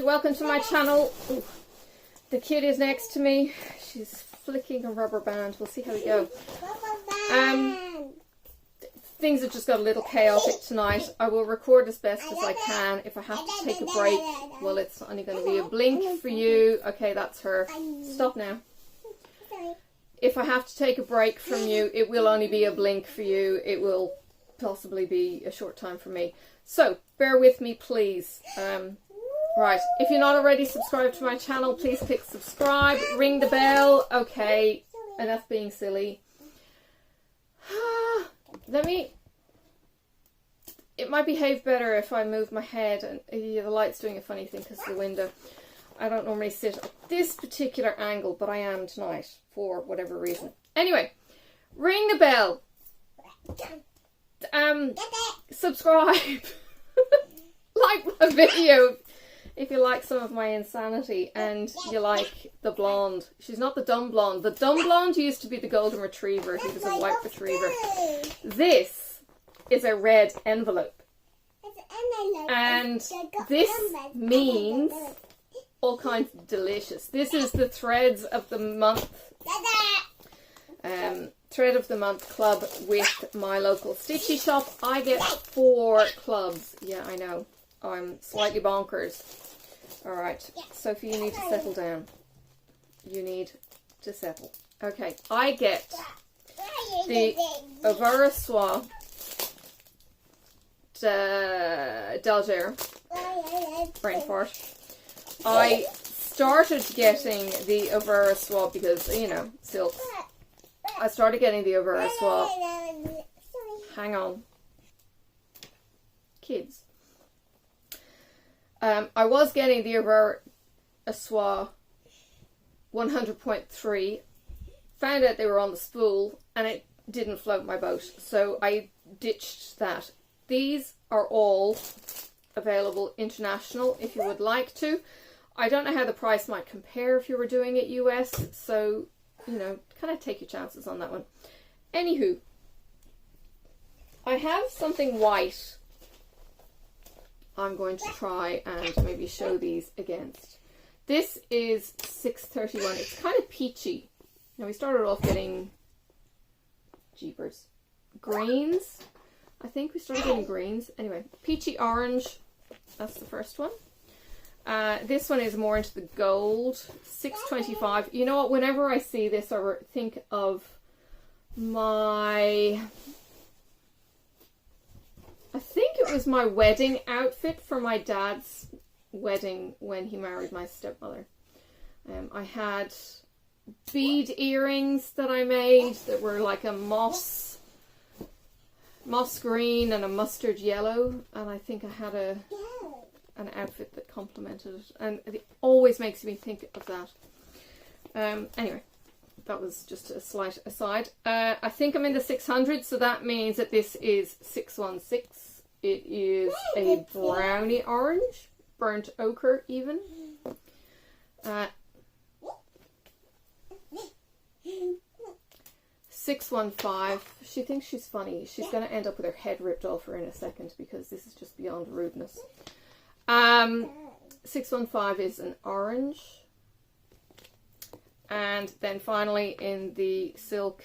welcome to my channel. Ooh, the kid is next to me. She's flicking a rubber band. We'll see how we go. Things have just got a little chaotic tonight. I will record as best as I can. If I have to take a break, well, it's only going to be a blink for you. Okay, that's her. Stop now. If I have to take a break from you, it will only be a blink for you. It will possibly be a short time for me. So, bear with me, please. Right, if you're not already subscribed to my channel, please click subscribe, ring the bell. Okay, enough being silly. It might behave better if I move my head, and the light's doing a funny thing because of the window. I don't normally sit at this particular angle, but I am tonight for whatever reason. Anyway, ring the bell. Subscribe. Like my video if you like some of my insanity and you like the blonde. She's not the dumb blonde. The dumb blonde used to be the golden retriever. He was a white retriever. This is a red envelope. And this means all kinds of delicious. This is the Threads of the Month. Thread of the Month club with my local Stitchy shop. I get 4 clubs. Yeah, I know. I'm slightly bonkers. Alright, Sophie, you need to settle down. You need to settle. Okay, I get the Avera Soie d'Alger brain fart. I started getting the Avera Soie because, you know, silks. I started getting the Avera Soie. Hang on. Kids. I was getting the Avera Soie 100.3. Found out they were on the spool and it didn't float my boat. So I ditched that. These are all available international if you would like to. I don't know how the price might compare if you were doing it US. So, you know, kind of take your chances on that one. Anywho, I have something white I'm going to try and maybe show these against. This is 631. It's kind of peachy. Now we started off getting jeepers. Greens. I think we started getting greens. Anyway, peachy orange. That's the first one. This one is more into the gold. 625. You know what? Whenever I see this, I think of my... I think it was my wedding outfit for my dad's wedding when he married my stepmother. I had bead earrings that I made that were like a moss green and a mustard yellow, and I think I had an outfit that complemented it, and it always makes me think of that. Anyway, that was just a slight aside. I think I'm in the 600, so that means that this is 616. It is a brownie orange, burnt ochre even. 615. She thinks she's funny. She's going to end up with her head ripped off her in a second because this is just beyond rudeness. 615 is an orange. And then finally in the silk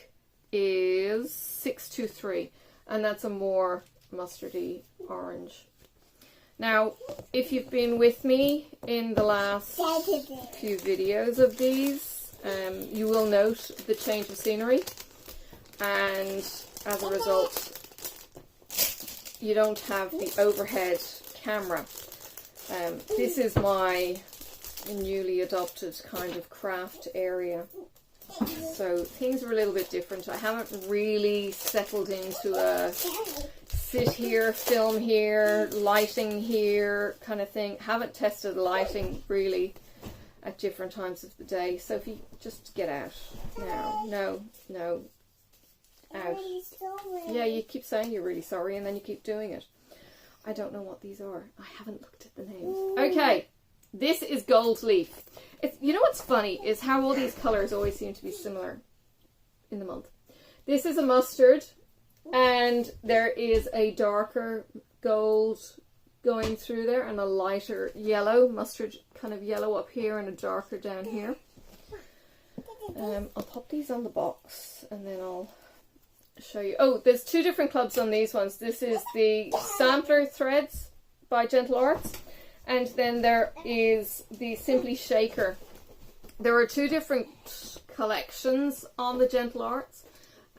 is 623. And that's a more mustardy orange. Now, if you've been with me in the last few videos of these, you will note the change of scenery, and as a result you don't have the overhead camera. This is my newly adopted kind of craft area, so things are a little bit different. I haven't really settled into a sit here, film here, lighting here kind of thing. Haven't tested lighting really at different times of the day. Sophie, just get out now. No, out. Yeah, you keep saying you're really sorry and then you keep doing it. I don't know what these are. I haven't looked at the names. Okay, this is gold leaf. You know what's funny is how all these colours always seem to be similar in the month. This is a mustard, and there is a darker gold going through there, and a lighter yellow, mustard kind of yellow up here and a darker down here. I'll pop these on the box and then I'll show you. Oh, there's two different clubs on these ones. This is the Sampler Threads by Gentle Arts, and then there is the Simply Shaker. There are two different collections on the Gentle Arts,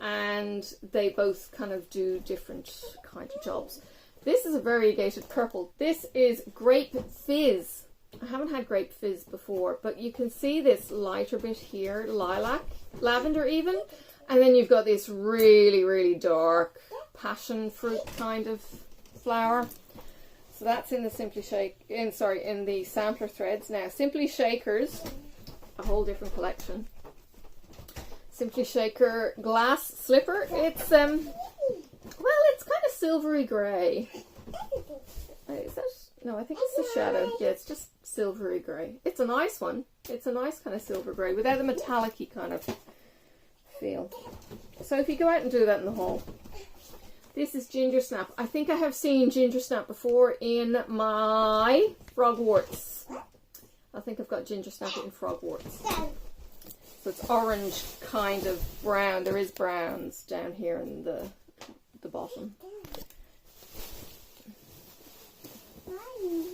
and they both kind of do different kind of jobs. This is a variegated purple. This is Grape Fizz. I haven't had Grape Fizz before, but you can see this lighter bit here, lilac, lavender even, and then you've got this really, really dark passion fruit kind of flower. So that's in the in the Sampler Threads. Now, Simply Shakers, a whole different collection. Simply Shaker Glass Slipper. It's well, it's kind of silvery grey. Is that? No, I think it's the shadow. Yeah, it's just silvery grey. It's a nice one. It's a nice kind of silver grey without the metallic-y kind of feel. So if you go out and do that in the hall. This is Ginger Snap. I think I have seen Ginger Snap before in my Frogworts. I think I've got Ginger Snap in Frogworts. So it's orange kind of brown. There is browns down here in the bottom.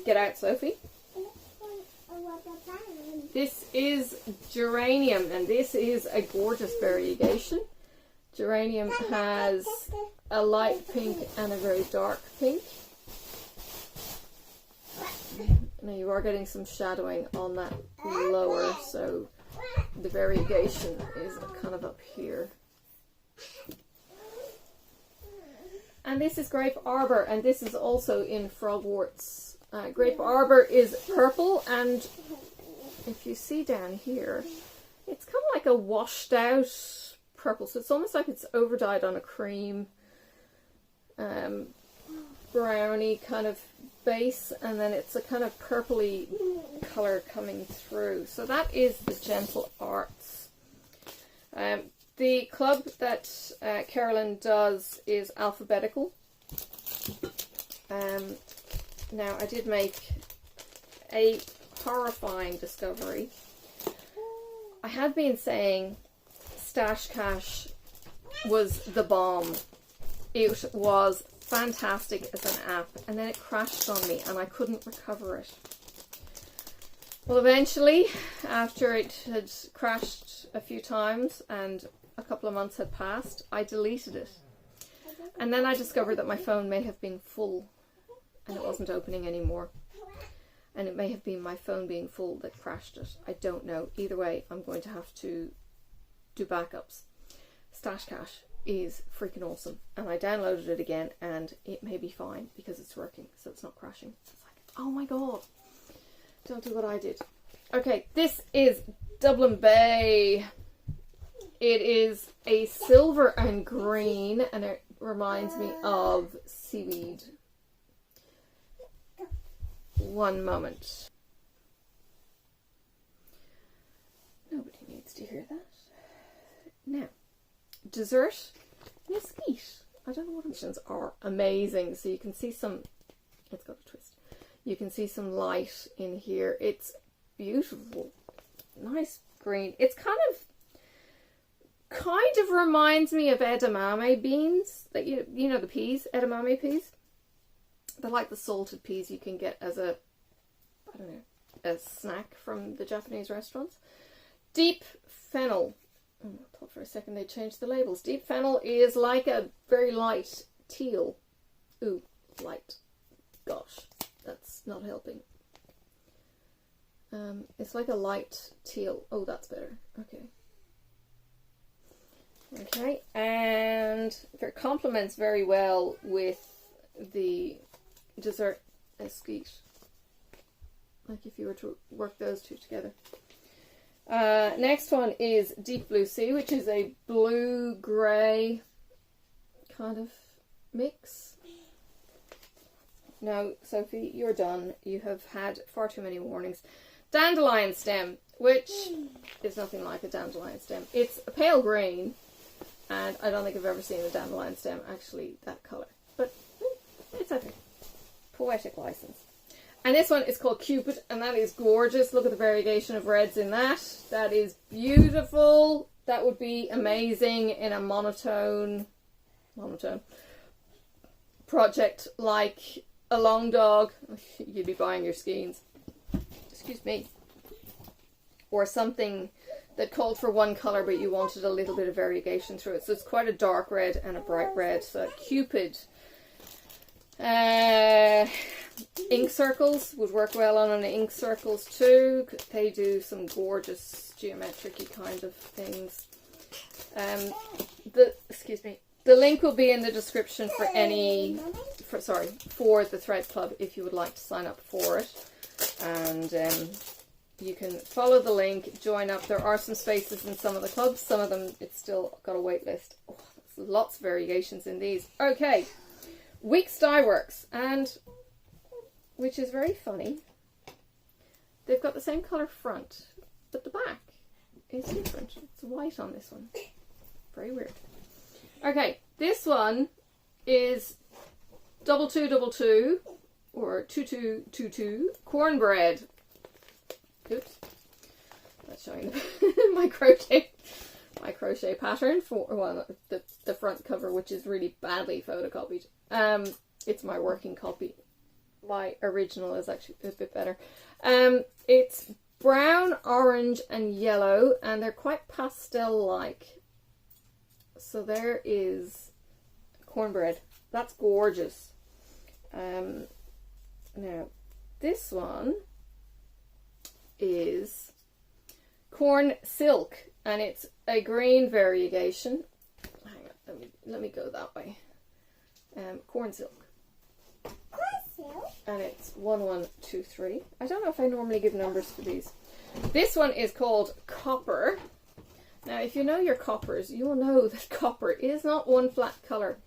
Get out, Sophie. This is Geranium, and this is a gorgeous variegation. Geranium has a light pink and a very dark pink. Now you are getting some shadowing on that lower, so the variegation is kind of up here. And this is Grape Arbor, and this is also in Frogworts. Grape Arbor is purple, and if you see down here, it's kind of like a washed out purple, so it's almost like it's over dyed on a cream browny kind of base, and then it's a kind of purpley colour coming through. So that is the Gentle Arts. The club that Carolyn does is alphabetical. Now, I did make a horrifying discovery. I had been saying Stash Cash was the bomb. It was fantastic as an app, and then it crashed on me and I couldn't recover it. Well, eventually, after it had crashed a few times and a couple of months had passed, I deleted it. And then I discovered that my phone may have been full and it wasn't opening anymore. And it may have been my phone being full that crashed it. I don't know. Either way, I'm going to have to do backups. Stash Cash is freaking awesome. And I downloaded it again and it may be fine because it's working, so it's not crashing. It's like, oh my god. Don't do what I did. Okay, this is Dublin Bay. It is a silver and green, and it reminds me of seaweed. One moment. Nobody needs to hear that. Now, dessert mesquite. I don't know what options are amazing. So you can see some, it's got a twist. You can see some light in here. It's beautiful. Nice green. It's kind of reminds me of edamame beans. That you know the peas, edamame peas. They're like the salted peas you can get as a, I don't know, a snack from the Japanese restaurants. Deep fennel. Oh, I thought for a second they changed the labels. Deep fennel is like a very light teal. Ooh, light. Gosh, that's not helping. It's like a light teal. Oh, that's better. Okay. Okay, and it complements very well with the dessert mesquite. Like if you were to work those two together. Next one is Deep Blue Sea, which is a blue-grey kind of mix. Now, Sophie, you're done. You have had far too many warnings. Dandelion Stem, which is nothing like a dandelion stem. It's a pale green, and I don't think I've ever seen a dandelion stem actually that colour. But it's okay. Poetic License. And this one is called Cupid, and that is gorgeous. Look at the variegation of reds in that. That is beautiful. That would be amazing in a monotone project like a long dog. You'd be buying your skeins. Excuse me. Or something that called for one colour but you wanted a little bit of variegation through it. So it's quite a dark red and a bright red. So Cupid. Ink circles would work well on ink circles too. They do some gorgeous geometric kind of things. The link will be in the description for for the Thread Club if you would like to sign up for it. And you can follow the link, join up. There are some spaces in some of the clubs. Some of them, it's still got a wait list. Oh, there's lots of variations in these. Okay, Weeks Dye Works, and which is very funny. They've got the same colour front, but the back is different. It's white on this one. Very weird. Okay, this one is 2222 or 2222 cornbread. Oops, that's showing my crochet pattern for the front cover, which is really badly photocopied. It's my working copy. My original is actually a bit better. It's brown, orange, and yellow, and they're quite pastel-like. So there is cornbread. That's gorgeous. Now, this one is corn silk, and it's a green variegation. Hang on, let me go that way. Corn silk. And it's 1123. I don't know if I normally give numbers for these. This one is called Copper. Now, if you know your coppers, you will know that copper is not one flat colour.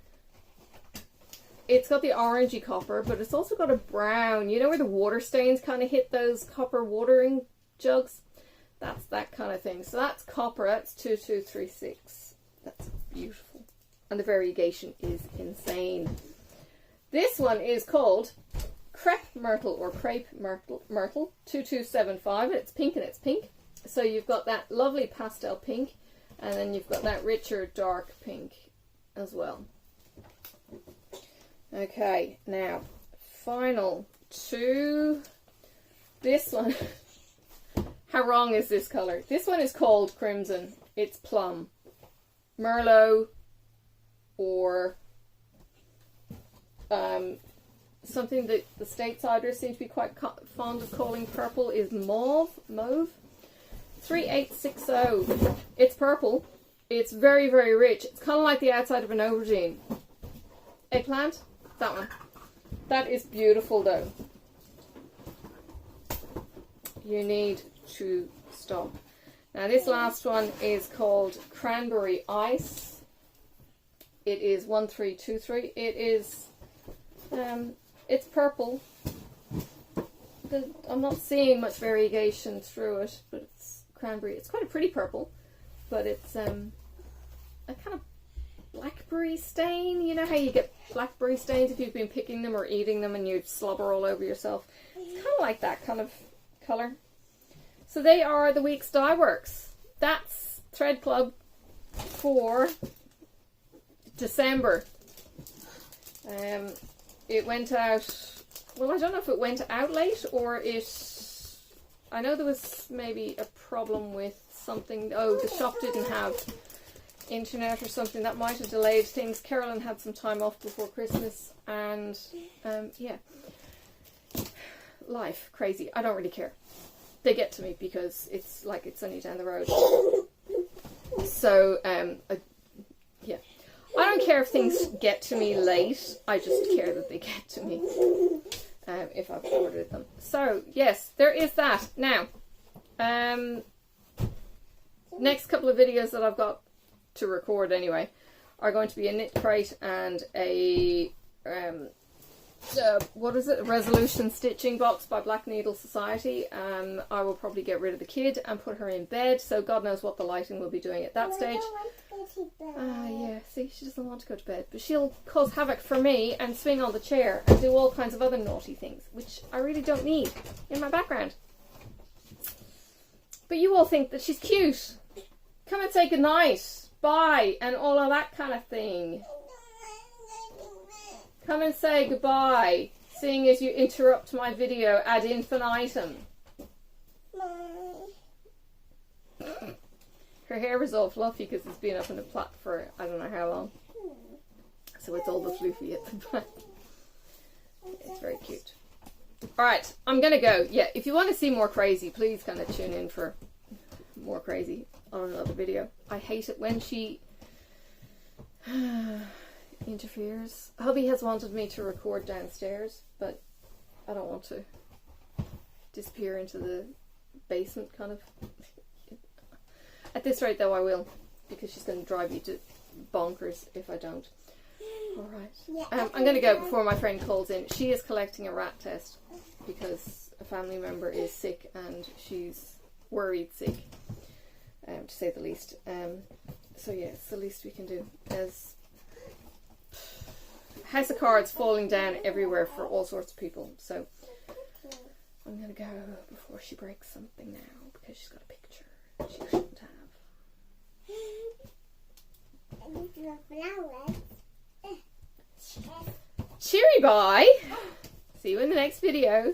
It's got the orangey copper, but it's also got a brown. You know where the water stains kind of hit those copper watering jugs? That's that kind of thing. So that's copper. That's 2236. That's beautiful. And the variegation is insane. This one is called Crepe Myrtle or Crepe Myrtle 2275. It's pink and it's pink. So you've got that lovely pastel pink, and then you've got that richer dark pink as well. Okay, now final two. This one, how wrong is this colour? This one is called Crimson. It's plum, Merlot, or something that the Statesider seem to be quite fond of calling purple is mauve. 3860. It's purple. It's very, very rich. It's kind of like the outside of an aubergine. Eggplant? That one. That is beautiful though. You need to stop. Now this last one is called Cranberry Ice. It is 1323. It is, it's purple. I'm not seeing much variegation through it, but it's cranberry. It's quite a pretty purple, but it's a kind of blackberry stain. You know how you get blackberry stains if you've been picking them or eating them and you slobber all over yourself? It's kind of like that kind of colour. So they are the Weeks Dye Works. That's Thread Club for December. It went out, well, I don't know if it went out late or I know there was maybe a problem with something. Oh, the shop didn't have internet or something. That might have delayed things. Carolyn had some time off before Christmas, and yeah, life, crazy. I don't really care. They get to me because it's like it's only down the road. So, yeah. I don't care if things get to me late. I just care that they get to me if I've ordered them. So, yes, there is that. Now, next couple of videos that I've got to record anyway are going to be a knit crate and a what is it? A resolution stitching box by Black Needle Society. I will probably get rid of the kid and put her in bed. So God knows what the lighting will be doing at that stage. Yeah, see, she doesn't want to go to bed. But she'll cause havoc for me and swing on the chair and do all kinds of other naughty things, which I really don't need in my background. But you all think that she's cute. Come and say goodnight, bye, and all of that kind of thing. Come and say goodbye, seeing as you interrupt my video ad infinitum. Her hair is all fluffy because it's been up in a plait for I don't know how long. So it's all the floofy at the back. It's very cute. Alright, I'm going to go. Yeah, if you want to see more crazy, please kind of tune in for more crazy on another video. I hate it when she interferes. Hubby has wanted me to record downstairs, but I don't want to disappear into the basement kind of. At this rate though I will, because she's going to drive you to bonkers if I don't. Alright. I'm going to go before my friend calls in. She is collecting a rat test because a family member is sick and she's worried sick, to say the least. So yeah, it's the least we can do. There's House of Cards falling down everywhere for all sorts of people. So I'm going to go before she breaks something now because she's got a picture she shouldn't have. Cheery bye. See you in the next video.